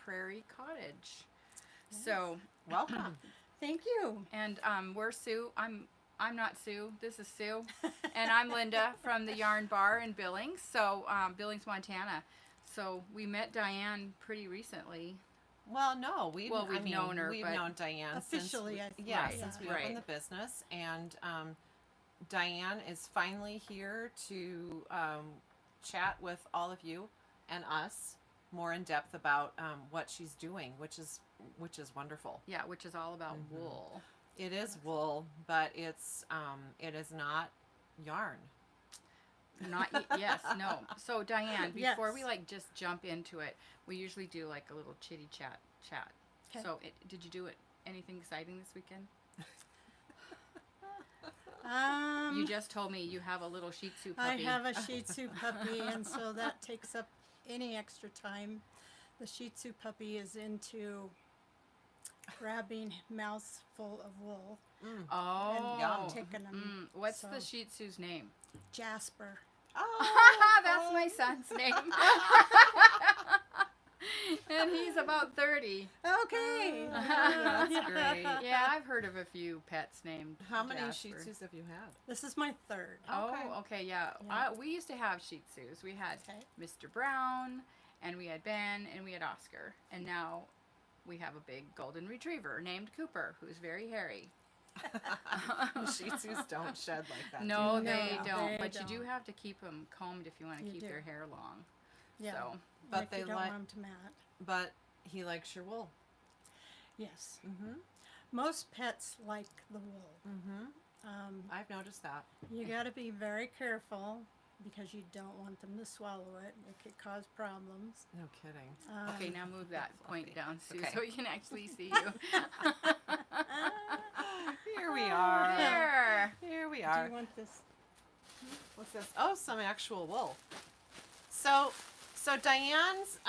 Prairie Cottage. Yes. So welcome. Thank you. And we're Sue. I'm not Sue. This is Sue, and I'm Linda from the Yarn Bar in Billings. So Billings, Montana. So we met Diane pretty recently. Well, no, we've known her. We've known Diane officially, since we opened the business, and Diane is finally here to chat with all of you and us more in depth about what she's doing, which is wonderful. Yeah, which is all about wool. It is wool, but it is not yarn. Yes, no. So Diane, before we just jump into it, we usually do like a little chitty chat. Okay. So did you do anything exciting this weekend? You just told me you have a little Shih Tzu puppy. I have a Shih Tzu puppy, and so that takes up any extra time. The Shih Tzu puppy is into grabbing mouthful of wool. And taking them. What's the Shih Tzu's name? Jasper. Oh, that's my son's name. And he's about 30. Okay. That's great. Yeah, I've heard of a few pets named How many Jasper. Shih Tzus have you had? This is my third. Oh, okay, yeah. We used to have Shih Tzus. We had Mr. Brown, and we had Ben, and we had Oscar. And now we have a big golden retriever named Cooper, who's very hairy. Shih Tzus don't shed like that. No, they don't. But you do have to keep them combed if you want to keep their hair long. Yeah. So, but they don't want them to mat. But he likes your wool. Yes. Most pets like the wool. I've noticed that. You got to be very careful because you don't want them to swallow it. It could cause problems. No kidding. Okay, now move that point down, Sue, so we can actually see you. Here we are. There. Here we are. Do you want this? What's this? Oh, some actual wool. So Diane's,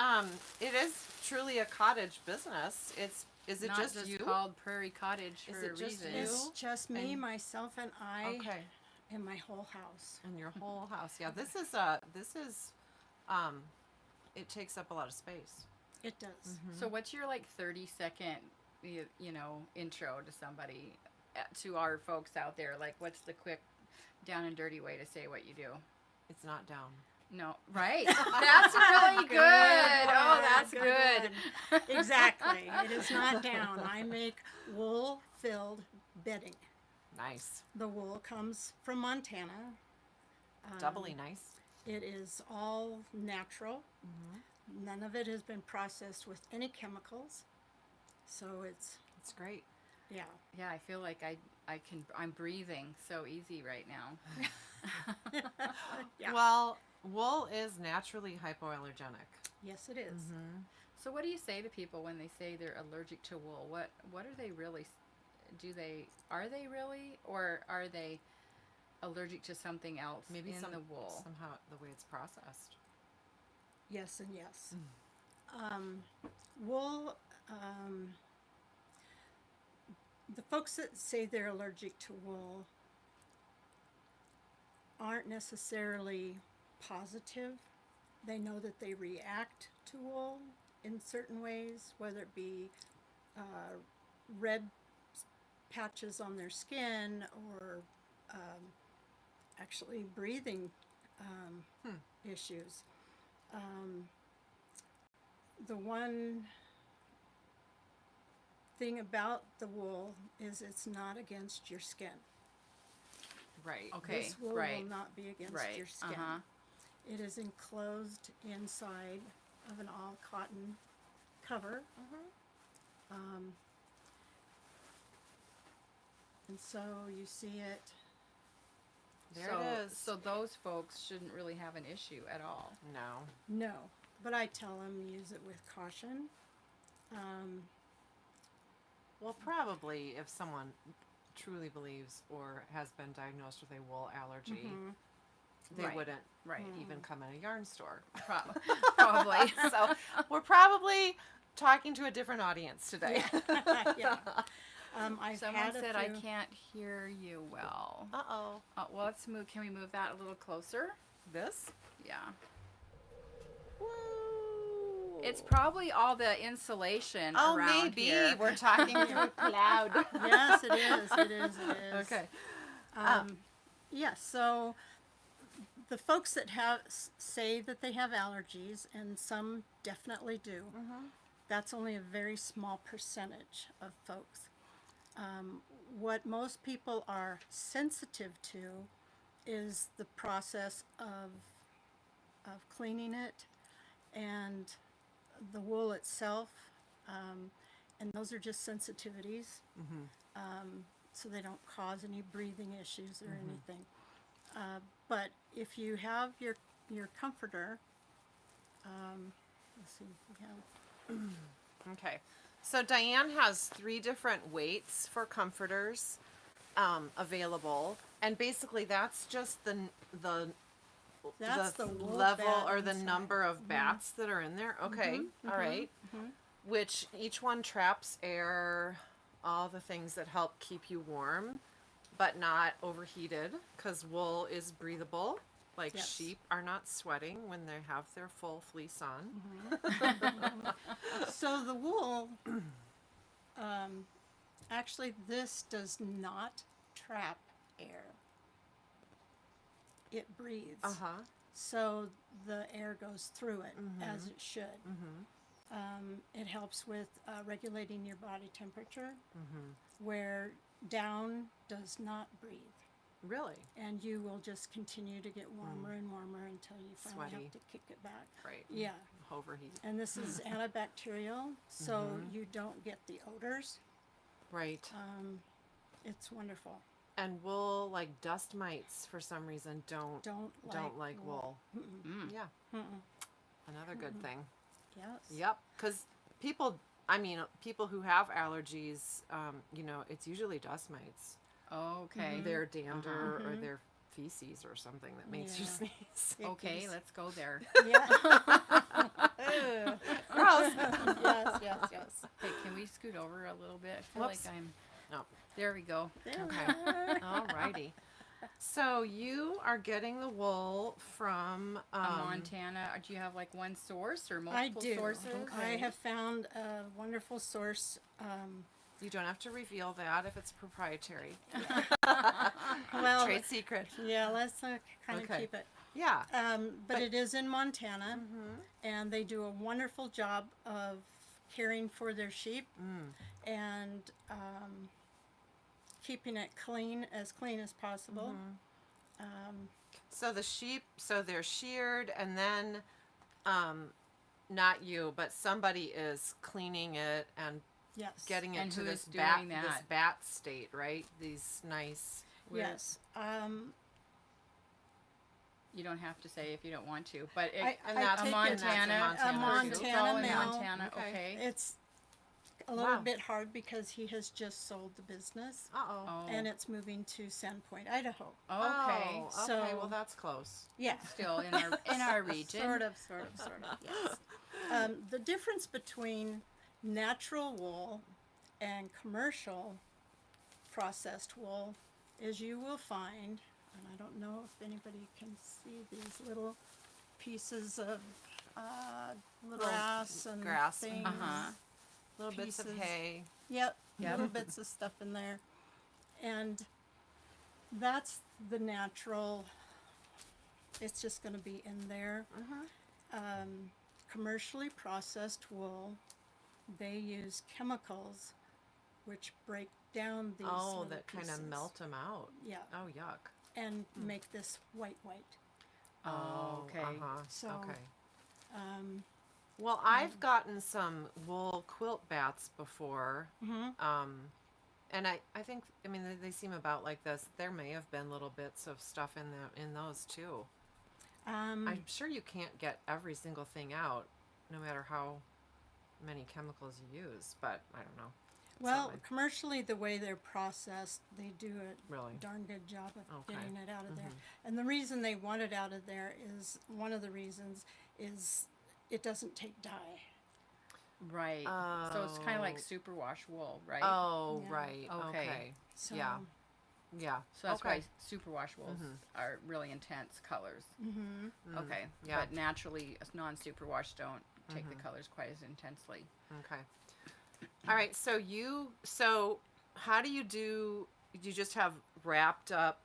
it is truly a cottage business. Is it Not just you? Called Prairie Cottage for a reason. It's just me, myself, and I. Okay. In my whole house. In your whole house. Yeah, this is it takes up a lot of space. It does. So what's your 30-second, intro to somebody, to our folks out there? Like, what's the quick, down and dirty way to say what you do? It's not down. No, right. That's really good. Oh, that's good. Exactly. It is not down. I make wool-filled bedding. Nice. The wool comes from Montana. Doubly nice. It is all natural. None of it has been processed with any chemicals. So it's great. Yeah. Yeah, I feel like I'm breathing so easy right now. Yeah. Well, wool is naturally hypoallergenic. Yes, it is. So what do you say to people when they say they're allergic to wool? What are they really? Are they really, or are they allergic to something else? Maybe in the wool? Somehow the way it's processed. Yes and yes. Wool, the folks that say they're allergic to wool aren't necessarily positive. They know that they react to wool in certain ways, whether it be red patches on their skin or actually breathing issues. The one thing about the wool is it's not against your skin. Right. Okay. This wool will not be against your skin. It is enclosed inside of an all cotton cover. And so you see it. There it is. So those folks shouldn't really have an issue at all. No, but I tell them use it with caution. Well, probably if someone truly believes or has been diagnosed with a wool allergy, they wouldn't even come in a yarn store. Probably. So we're probably talking to a different audience today. Yeah. Someone said I can't hear you well. Uh-oh. Well, let's move. Can we move that a little closer? This? Yeah. Woo! It's probably all the insulation around maybe here. we're talking through a cloud. Yes, it is. It is. It is. Okay. Yeah. So the folks that say that they have allergies, and some definitely do. That's only a very small percentage of folks. What most people are sensitive to is the process of cleaning it and the wool itself, and those are just sensitivities, so they don't cause any breathing issues or anything. But if you have your comforter, let's see, we have. Okay. So Diane has 3 different weights for comforters available, and basically that's just the That's the wool level bat or the inside. number of bats that are in there. Okay. All right. Which each one traps air, all the things that help keep you warm, but not overheated, because wool is breathable. Like Yes. sheep are not sweating when they have their full fleece on. So the wool, actually, this does not trap air. It breathes. So the air goes through it as it should. It helps with regulating your body temperature, where down does not breathe. Really? And you will just continue to get warmer and warmer until you finally Sweaty. have to kick it back. Right. Yeah. Overheat. And this is antibacterial, so you don't get the odors. Right. It's wonderful. And wool, like dust mites, for some reason, don't like wool. Yeah. Another good thing. Yes. Yep. Because people who have allergies, it's usually dust mites. Okay. Their dander or their feces or something that makes you Yeah. sneeze. Okay, let's go there. Yeah. Gross. Yes. Hey, can we scoot over a little bit? I feel Whoops. like I'm. No. There we go. Okay. Alrighty. So you are getting the wool from Montana. Do you have like one source or multiple I do. sources? I have found a wonderful source. You don't have to reveal that if it's proprietary. Well, Trade secret. yeah, let's kind of Okay. keep it. Yeah. But it is in Montana, and they do a wonderful job of caring for their sheep and keeping it clean as possible. So the sheep, they're sheared, and then, not you, but somebody is cleaning it and Yes. getting it And to who this is doing this that? bat state, right? These nice. Yes. You don't have to say if you don't want to, but I a take it- Montana. A Montana It's all in male. Montana. Okay. Okay. It's a little Wow. bit hard because he has just sold the business, Uh-oh. Oh. and it's moving to Sandpoint, Idaho. Okay. Oh, okay, So- well that's close. Yeah. Still in our region. Sort of. Yes. The difference between natural wool and commercial processed wool is you will find, and I don't know if anybody can see these little pieces of grass and grass, things. Little bits of Pieces. hay. Yep, Yep. little bits of stuff in there. And that's the natural, it's just going to be in there. Commercially processed wool, they use chemicals which break down these Oh, little that kind of pieces. melt them out. Yeah, Oh, yuck. and make this white. Oh, okay. So, Okay. Um, Well, I've gotten some wool quilt bats before. And I think, they seem about like this. There may have been little bits of stuff in those too. I'm sure you can't get every single thing out, no matter how many chemicals you use, but I don't know. well, Something. commercially, the way they're processed, they do a Really? darn good job of Okay. getting it out of there. And the reason they want it out of there is, one of the reasons is it doesn't take dye. Right. So it's kind of like superwash wool, right? Oh, Yeah. right. Okay. Okay. So, Yeah. Yeah. So that's okay. why superwash wools are really intense colors. mhm. Okay. Yeah. But naturally, non-superwash don't take the colors quite as intensely. Okay. All right. So how do? Do you just have wrapped up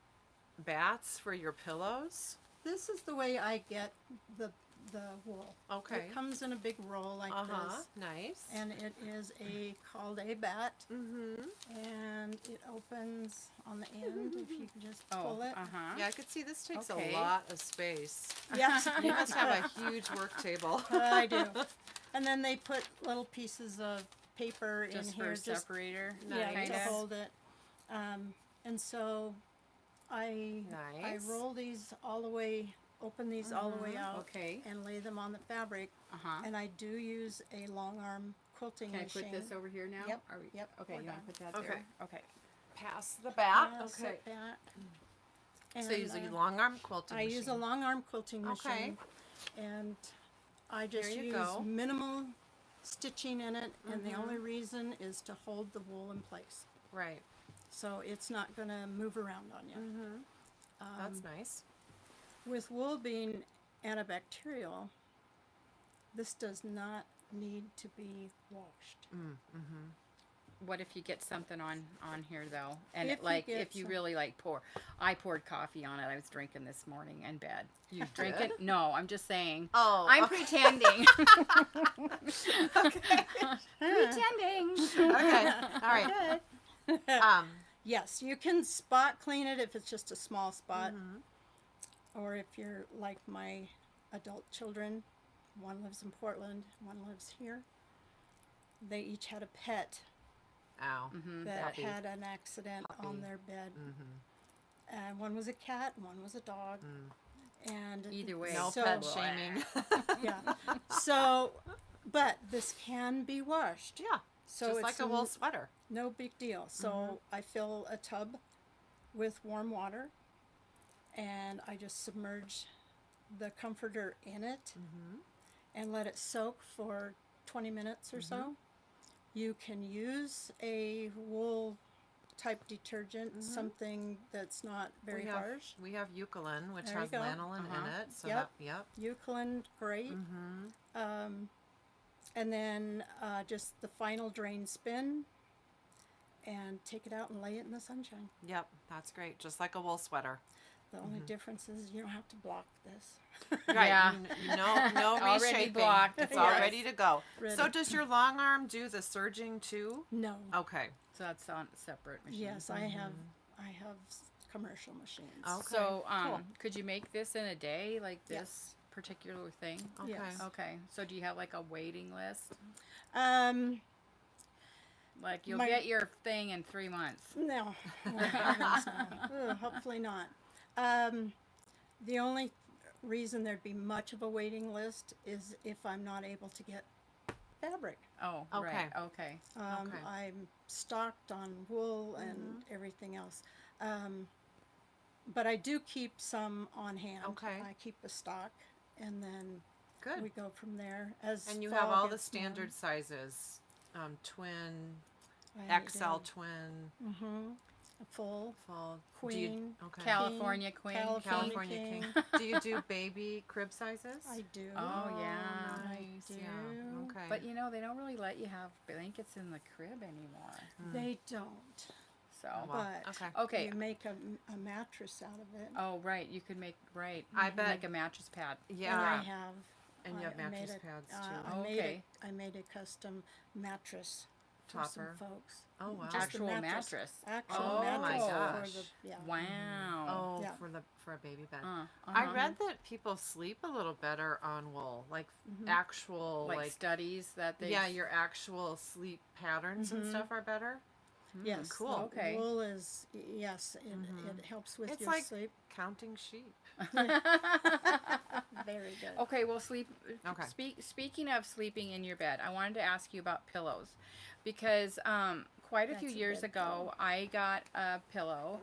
bats for your pillows? This is the way I get the wool. Okay. It comes in a big roll like this. Nice. And it is called a bat. Mm-hmm. And it opens on the end if you can just pull it. Yeah, I could see this takes Okay. a lot of space. Yes. You must have a huge work table. I do. And then they put little pieces of paper Just in for here a separator. yeah, Nice. to hold it. And so I Nice. roll these all the way, open these all the way out, Okay. and lay them on the fabric. And I do use a long arm quilting Can I machine. put this over here now? Yep, Are we, yep, Okay, we're you want to done. put that Okay. there? Okay. Pass the bat. Pass Okay. it back. So And, you use a long arm quilting I machine. use a long arm quilting Okay. machine, and I just There you use go. minimal stitching in it, and the Mm-hmm. only reason is to hold the wool in place, Right. so it's not going to move around on you. Mm-hmm. That's nice. With wool being antibacterial, this does not need to be washed. What if you get something on here though, and If it, you like get if you some- really like I poured coffee on it. I was drinking this morning in bed. You drink did? it? No, I'm just saying. Oh, I'm okay. pretending. Okay. Pretending. Okay. All right. Yes, you can spot clean it if it's just a small spot, Mm-hmm. or if you're like my adult children, one lives in Portland, one lives here. They each had a pet Ow. that Puppy. had an accident on Puppy. their bed. Mm-hmm. And one was a cat, and one was a dog. And Either way. No so, pet shaming. yeah. So, but this can be washed. Yeah. So Just it's like a wool sweater. no big deal. So I fill a tub with warm water, and I just submerge the comforter in it and let it soak for 20 minutes or so. You can use a wool type detergent, something that's not very harsh. We have Eucalyptus, which There you has go. lanolin in it. So Yep. yep. Eucalyptus, great. And then just the final drain spin, and take it out and lay it in the sunshine. Yep. That's great. Just like a wool sweater. The only difference is you don't have to block this. Right. Yeah. No Already reshaping. blocked. It's all Yes. ready to go. Ready. So does your long arm do the serging too? No. Okay. So that's on a separate machine. Yes, I have commercial machines. Okay. So cool. could you make this in a day, like this particular thing? Okay. Yes. Okay. So do you have like a waiting list? Like you'll My- get your thing in 3 months. No. Oh, heavens, no. Ugh, hopefully not. The only reason there'd be much of a waiting list is if I'm not able to get fabric. Oh, Okay. right. Okay. Okay. I'm stocked on wool and everything else. But I do keep some on hand. Okay. I keep a stock, and then Good. we go from there. As And you fall have all the gets warm, standard sizes. Twin, I XL do. twin, A full full. queen. Okay. California Queen. California King. King. Do you do baby crib sizes? I do. Oh, yeah. Nice. do. Yeah. Okay. But you know, they don't really let you have blankets in the crib anymore. They don't. So, Well, But okay. okay. you make a mattress out of it. Oh, right. You could make, right. I you could bet- make a mattress pad. Yeah. And I have. And you have I made mattress a- pads I too. made Okay. I made a custom mattress for Topper. some folks. Oh wow. Just the Actual mattress. Actual Oh, mattress my gosh. for the yeah. Wow. Oh, Yeah. for a baby bed. Uh-huh. I read that people sleep a little better on wool, like actual like studies that they. yeah, your actual sleep patterns and stuff are better. Yes, cool. the Okay. wool is yes, it helps with It's your like sleep. counting sheep. Very good. Okay, well, sleep. Okay. Speaking of sleeping in your bed, I wanted to ask you about pillows, because quite a few That's a years good ago, I got a pillow,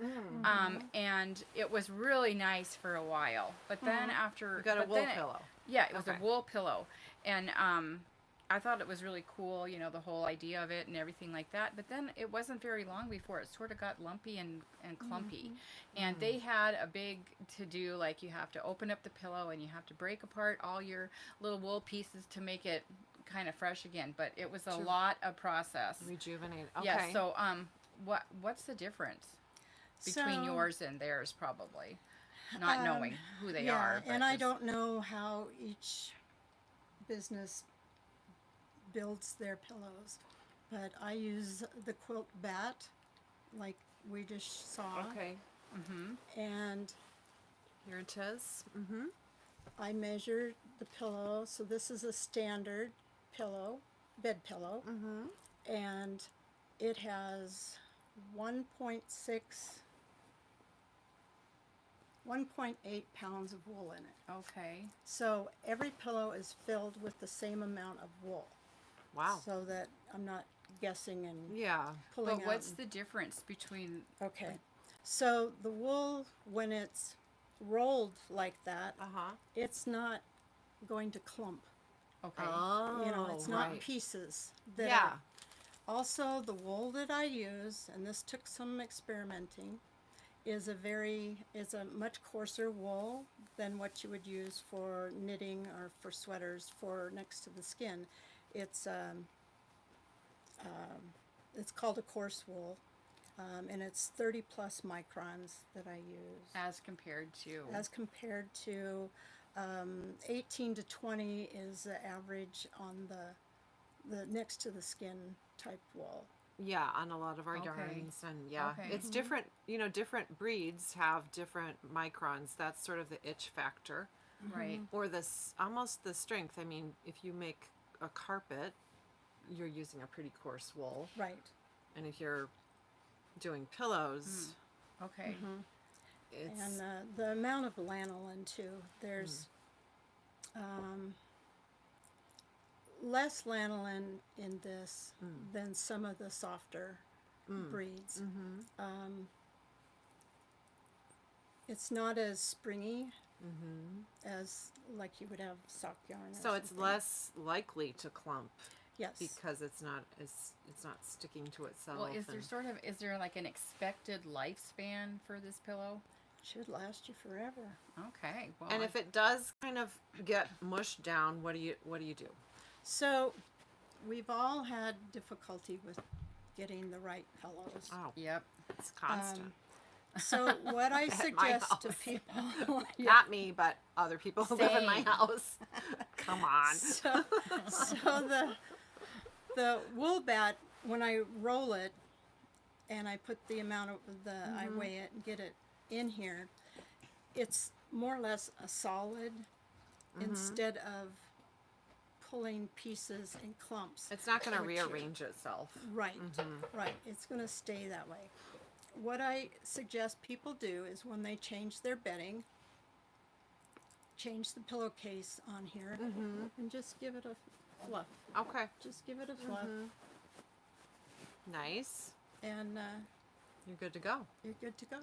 and it was really nice for a while. But then after, You got a but wool then pillow. Yeah, it was Okay. a wool pillow, and I thought it was really cool, you know, the whole idea of it and everything like that. But then it wasn't very long before it sort of got lumpy and clumpy. And they had a big to do, like you have to open up the pillow and you have to break apart all your little wool pieces to make it kind of fresh again. But it was a lot of process. Rejuvenate. Okay. Yeah. So what's the difference between yours and theirs? Probably not knowing who they are. But and I don't know how each business builds their pillows, but I use the quilt bat like we just saw. Okay. And Here it is. I measured the pillow, so this is a standard pillow, bed pillow, and it has 1.6 1.8 pounds of wool in it. Okay. So every pillow is filled with the same amount of wool. Wow. So that I'm not guessing and Yeah. pulling But out. what's the difference between? Okay. So the wool, when it's rolled like that, it's not going to clump. Okay. Oh. You know, it's not right. pieces. That Yeah. Also, the wool that I use, and this took some experimenting, is a much coarser wool than what you would use for knitting or for sweaters for next to the skin. It's called a coarse wool, and it's 30 plus microns that I use. As compared to? As compared to 18 to 20 is the average on the next to the skin type wool. Yeah, on a lot of our Okay. yarns, and yeah, Okay. it's different. You know, different breeds have different microns. That's sort of the itch factor, Right. or this almost the strength. I mean, if you make a carpet, you're using a pretty coarse wool, Right. and if you're doing pillows, Okay. it's And the amount of lanolin too. There's less lanolin in this than some of the softer breeds. It's not as springy as like you would have sock yarn. so it's less likely to clump Yes. because it's not sticking to itself. Well, is and- there like an expected lifespan for this pillow? Should last you forever. Okay. Well, And if it does kind of get mushed down, what do you do? So we've all had difficulty with getting the right pillows. Oh, Yep. it's constant. So what I At my suggest to house. people, Not me, but other people who live in my Same. house. Come on. so the wool bat, when I roll it and I put the amount of I weigh it and get it in here, it's more or less a solid instead of pulling pieces in clumps. It's not going to which are- rearrange itself. Right, right. It's going to stay that way. What I suggest people do is when they change their bedding, change the pillowcase on here and just give it a fluff. Okay. Just give it a fluff Nice. and You're good to go. you're good to go.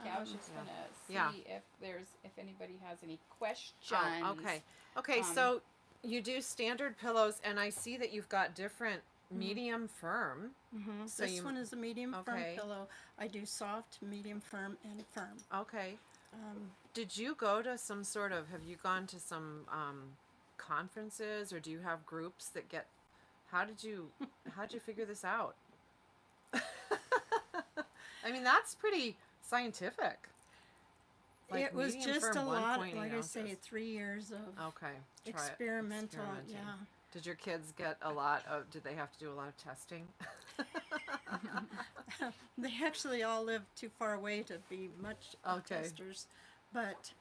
Yeah, I was just gonna see Yeah. if anybody has any questions. Oh, okay. Okay, so you do standard pillows, and I see that you've got different medium firm. So This one is a medium firm Okay. pillow. I do soft, medium firm, and firm. Okay. Did you go to some sort of? Have you gone to some conferences, or do you have groups that get? How'd you figure this out? I mean, that's pretty scientific. Like it was medium just firm, a lot, 1.8 like I say, ounces. 3 years of Okay. experimental. experimenting. Yeah. Did your kids get a lot of? Did they have to do a lot of testing? They actually all live too far away to be much of Okay. testers, but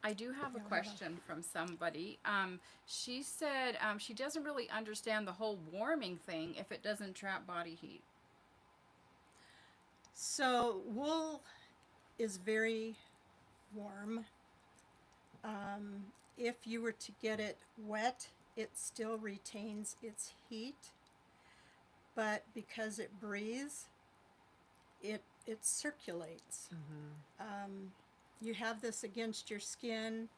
I do have a Yeah, question from somebody. She said she doesn't really understand the whole warming thing if it doesn't trap body heat. so wool is very warm. If you were to get it wet, it still retains its heat, but because it breathes, it circulates. You have this against your skin,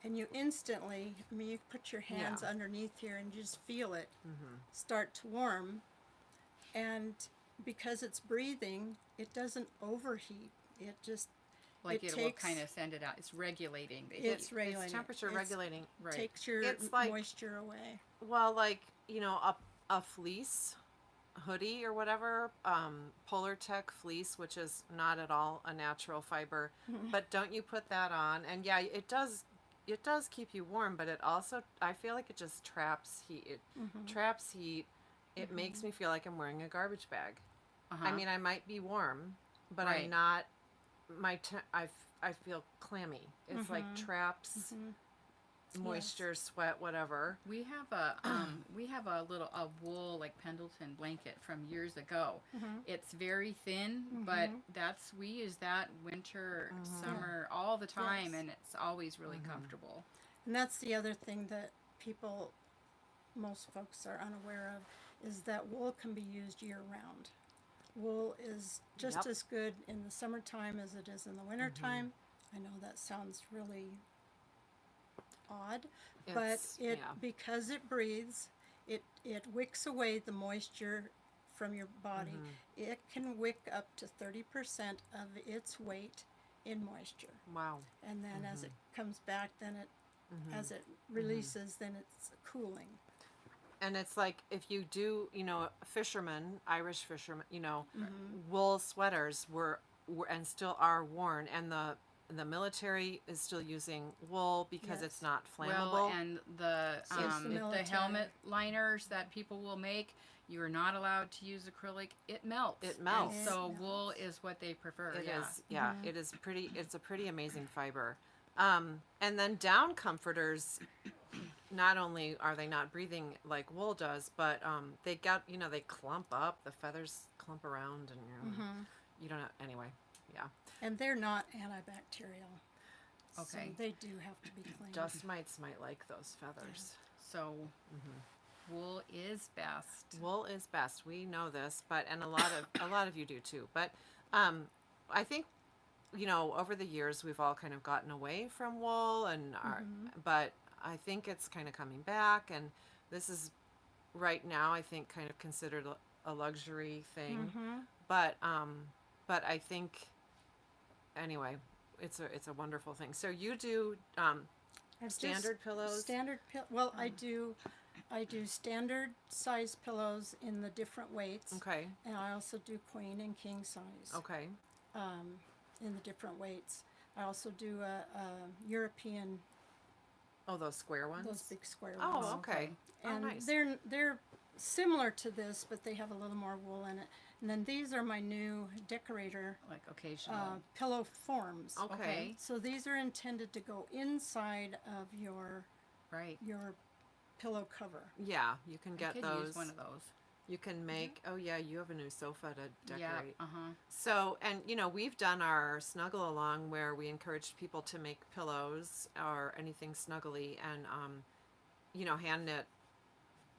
and you instantly, I mean, you put your hands Yeah. underneath here and you just feel it Mm-hmm. start to warm. And because it's breathing, it doesn't overheat. It just Like it it will takes kind of send it out. It's regulating. it's regulating. It's temperature regulating. Right. Takes your It's like- moisture away. Well, like, you know, a fleece hoodie or whatever, Polar Tech fleece, which is not at all a natural fiber, but don't you put that on? And yeah, it does keep you warm, but it also, I feel like it just traps heat. It traps heat. It makes me feel like I'm wearing a garbage bag. Uh-huh. I mean, I might be warm, but Right. I'm not, I feel clammy. It's like traps moisture, sweat, whatever. We have a little wool like Pendleton blanket from years ago. It's very thin, but we use that winter, summer, all the time, Yes. and it's always really comfortable. And that's the other thing that most folks are unaware of, is that wool can be used year round. Wool is just Yep. as good in the summertime as it is in the wintertime. I know that sounds really odd, but because it breathes, it wicks away the moisture from your body. It can wick up to 30% of its weight in moisture. Wow. And then as it comes back, then it as it releases, then it's cooling. And it's like, if you do, you know, fishermen, Irish fishermen, you know, wool sweaters were and still are worn, and the military is still using wool because it's not flammable. Well, and the the military. helmet liners that people will make, you are not allowed to use acrylic. It melts. It melts. And so It wool is what they prefer. It yeah. is, yeah, it is pretty. It's a pretty amazing fiber. And then down comforters. Not only are they not breathing like wool does, but they got, you know, they clump up. The feathers clump around, and you don't have, anyway. Yeah. And they're not antibacterial. Okay. So they do have to be cleaned. Dust mites might like those feathers. So wool is best. Wool is best. We know this, but and a lot of you do too. But I think, you know, over the years we've all kind of gotten away from wool, and but I think it's kind of coming back, and this is right now, I think, kind of considered a luxury thing. But I think, anyway, it's a wonderful thing. So you do standard pillows. Well, I do standard size pillows in the different weights. Okay. And I also do queen and king size. Okay. In the different weights. I also do a European. Oh, those square ones. Those big square ones. Oh, okay. And oh, nice. they're similar to this, but they have a little more wool in it. And then these are my new decorator Like occasional. pillow forms. Okay. So these are intended to go inside of your Right. pillow cover. Yeah, you can I get could those. use one of those. You can make. Oh yeah, you have a new sofa to decorate. Yeah. So, and you know, we've done our snuggle along where we encouraged people to make pillows or anything snuggly, and you know, hand knit.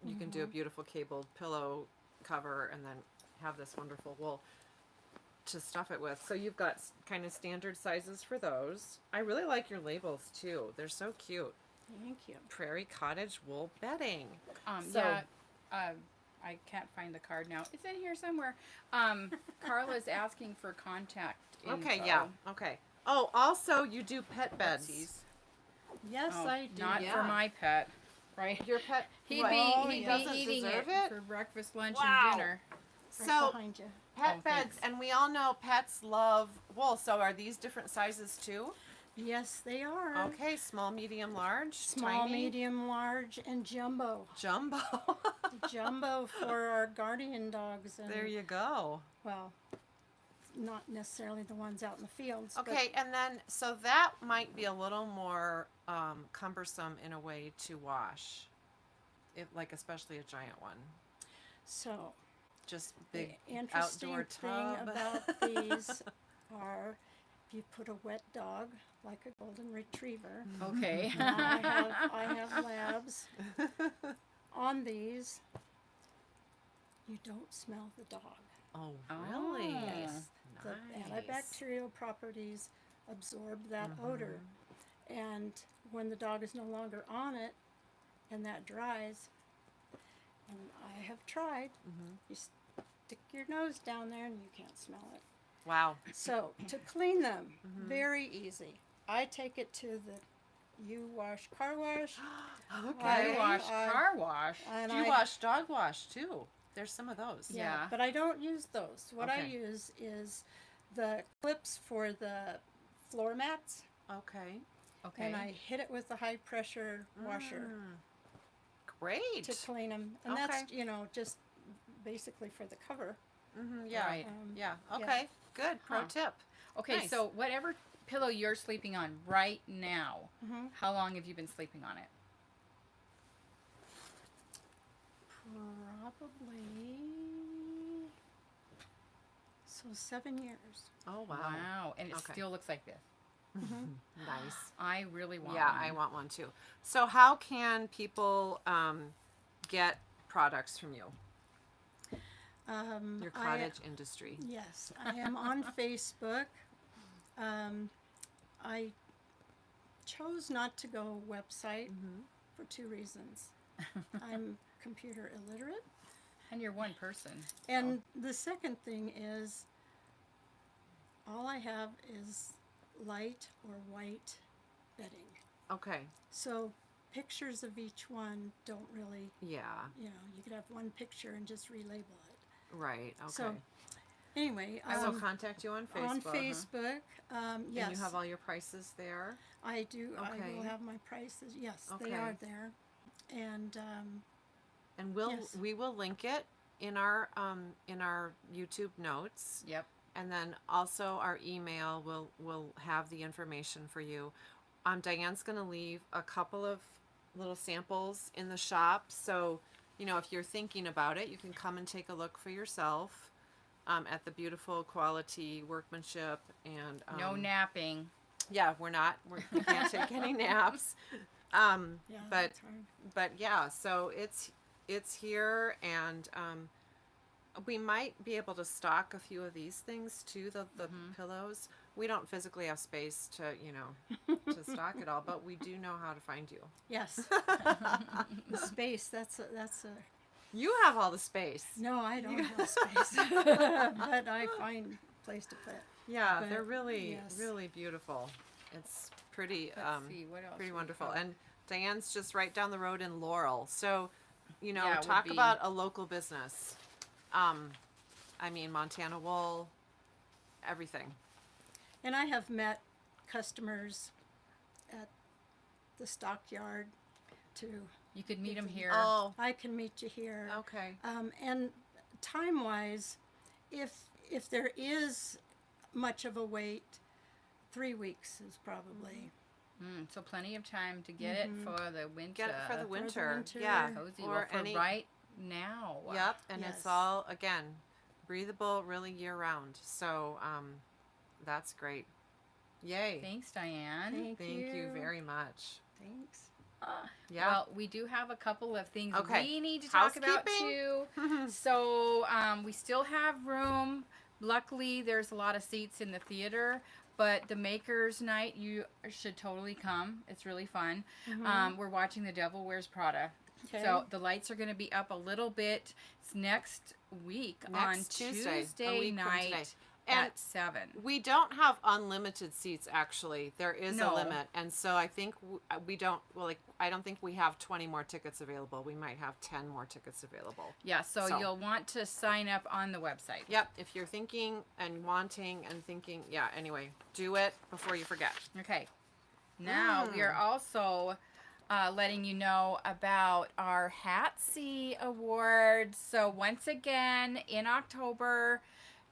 You can do a beautiful cabled pillow cover, and then have this wonderful wool to stuff it with. So you've got kind of standard sizes for those. I really like your labels too. They're so cute. Thank you. Prairie Cottage wool bedding. So, I can't find the card now. It's in here somewhere. Carla's asking for contact info. Okay, yeah. Okay. Oh, also you do pet beds. Yes, Oh, I do. Not for my pet, right? Your pet. He'd what? be He doesn't eating deserve it for breakfast, lunch, Wow. and dinner. Right So behind you. pet Oh, beds, thanks. and we all know pets love wool. So are these different sizes too? Yes, they are. Okay, small, medium, large, Small, tiny, medium, large, and jumbo. jumbo. Jumbo for our guardian dogs. And, There you go. well, not necessarily the ones out in the fields. but Okay, and then so that might be a little more cumbersome in a way to wash, if like especially a giant one. So Just the big interesting outdoor thing tub. about these are if you put a wet dog, like a golden retriever, Okay. I have labs on these. You don't smell the dog. Oh, really? Oh. The Nice. antibacterial properties absorb that odor. And when the dog is no longer on it and that dries, and I have tried, you stick your nose down there and you can't smell it. Wow. So to clean them, very easy. I take it to the U-Wash car wash. Okay. You wash car wash. And Do you wash dog wash too? There's some of those. Yeah. But I don't use those. What I Okay. use is the clips for the floor mats, Okay. Okay. and I hit it with the high pressure washer Great. to clean them. And that's, just basically for the cover. Yeah. Right. Yeah. yeah. Okay. Good. Pro tip. Okay, Nice. so whatever pillow you're sleeping on right now, how long have you been sleeping on it? Probably 7 years. Oh wow. Wow, and it Okay. still looks like this. Nice. I really want Yeah, one. I want one too. So how can people get products from you? Your cottage industry. Yes, I am on Facebook. I chose not to go website for 2 reasons. I'm computer illiterate. And you're one person. And the second thing is, all I have is light or white bedding. Okay. So pictures of each one don't really, Yeah. you could have one picture and just relabel it. Right. Okay. So anyway, I will contact you on Facebook. on Facebook, yes. And you have all your prices there. I do. I Okay. will have my prices. Yes, Okay. they are there. And And Yes. we will link it in our YouTube notes. Yep. And then also our email will have the information for you. Diane's going to leave a couple of little samples in the shop. So, if you're thinking about it, you can come and take a look for yourself at the beautiful quality workmanship. And No napping. yeah, we can't take any naps. yeah, but that's hard. but yeah, so it's here, and we might be able to stock a few of these things too, the pillows. We don't physically have space to to stock it all, but we do know how to find you. Yes, the space. That's a. You have all the space. No, I don't have space, but I find a place to put. Yeah, But, they're really yes. really beautiful. It's pretty Let's see, what else pretty do we wonderful. have? And Diane's just right down the road in Laurel. So, Yeah, it would talk be- about a local business. I mean, Montana wool, everything. And I have met customers at the stockyard too. You could meet them here. Oh, I can meet you here. okay. And time-wise, if there is much of a wait, 3 weeks is probably So plenty of time to get it for the winter. Get it for the winter. winter. Yeah. Cozy. Or Well, for any. right now. Yep. And Yes. it's all again breathable, really year round. So that's great. Yay. Thanks, Diane. Thank Thank you you very much. Thanks. Yeah. Well, we do have a couple of things Okay. we need to talk about Housekeeping. too. So we still have room. Luckily, there's a lot of seats in the theater. But the Makers Night, you should totally come. It's really fun. We're watching The Devil Wears Prada. Okay. So the lights are going to be up a little bit. It's next week on Next Tuesday, a Tuesday week from today. night And at 7. we don't have unlimited seats, actually. There is No. a limit. And so I think we don't, I don't think we have 20 more tickets available. We might have 10 more tickets available. Yeah, so So- you'll want to sign up on the website. Yep. If you're thinking and wanting and thinking, yeah, anyway, do it before you forget. Okay. Now we are also letting you know about our Hatsy Awards. So once again, in October,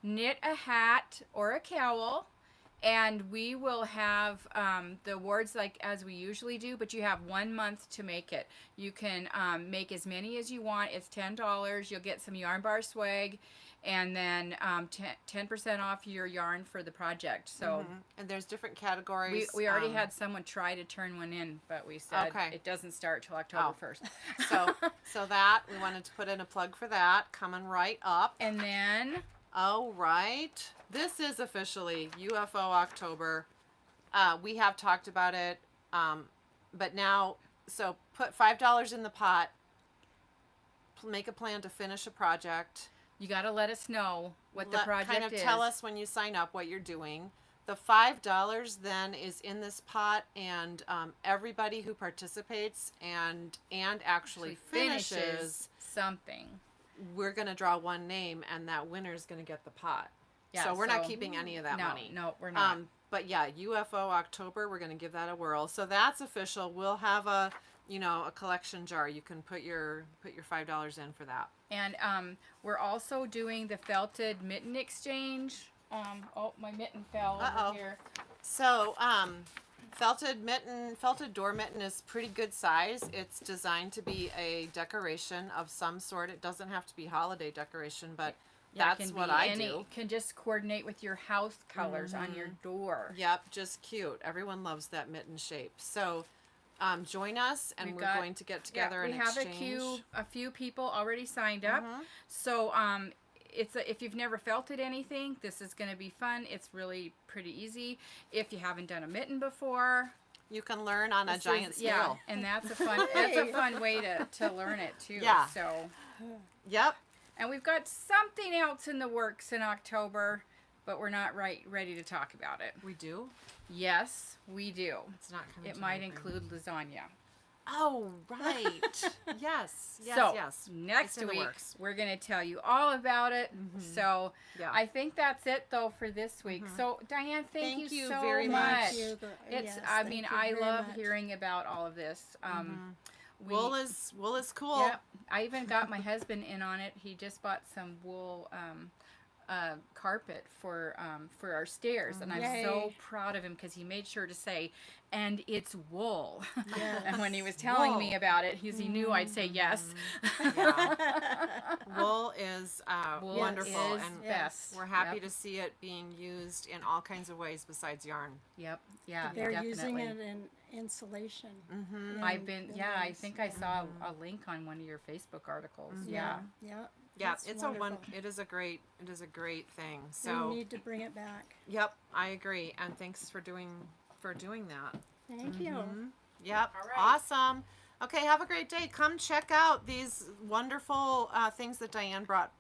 knit a hat or a cowl, and we will have the awards like as we usually do, but you have 1 month to make it. You can make as many as you want. It's $10. You'll get some yarn bar swag, and then 10% off your yarn for the project. So And there's different categories. we already had someone try to turn one in, but we said Okay. it doesn't start till October 1st. So that we wanted to put in a plug for that coming right up. And then Oh, right. This is officially UFO October. We have talked about it But now, so put $5 in the pot. Make a plan to finish a project. You got to let us know what the project kind of is. tell us when you sign up what you're doing. The $5 then is in this pot, and everybody who participates and actually finishes something, we're going to draw one name, and that winner is going to get the pot. Yeah, so we're not keeping any of that money. No, we're not. But yeah, UFO October, we're going to give that a whirl. So that's official. We'll have a collection jar. You can put your $5 in for that. And we're also doing the felted mitten exchange. Oh, my mitten fell over here. So, felted door mitten is pretty good size. It's designed to be a decoration of some sort. It doesn't have to be holiday decoration, but that's what I do. It can just coordinate with your house colors on your door. Yep, just cute. Everyone loves that mitten shape. So, join us, and we're going to get together and exchange. We have a few people already signed up. So, if you've never felted anything, this is going to be fun. It's really pretty easy. If you haven't done a mitten before, you can learn on a giant scale. Yeah, and that's a fun way to learn it too. Yeah. So, yep. And we've got something else in the works in October, but we're not ready to talk about it. We do? Yes, we do. It's not coming. It might include lasagna. Oh, right. yes. So, next week, we're going to tell you all about it. So, I think that's it, though, for this week. So, Diane, thank you so very much. Much. I love hearing about all of this. Wool is cool. Yep. I even got my husband in on it. He just bought some wool carpet for our stairs, and I'm so proud of him because he made sure to say, and it's wool. Yes. And when he was telling me about it, he knew I'd say yes. Wool is wonderful, and best. We're happy to see it being used in all kinds of ways besides yarn. Yep. Yeah. They're definitely. using it in insulation. I've been. I think I saw a link on one of your Facebook articles. Yeah. Yeah, wonderful. it is a great thing. So we need to bring it back. Yep, I agree. And thanks for doing that. Thank you. Yep. All right. Awesome. Okay, have a great day. Come check out these wonderful things that Diane brought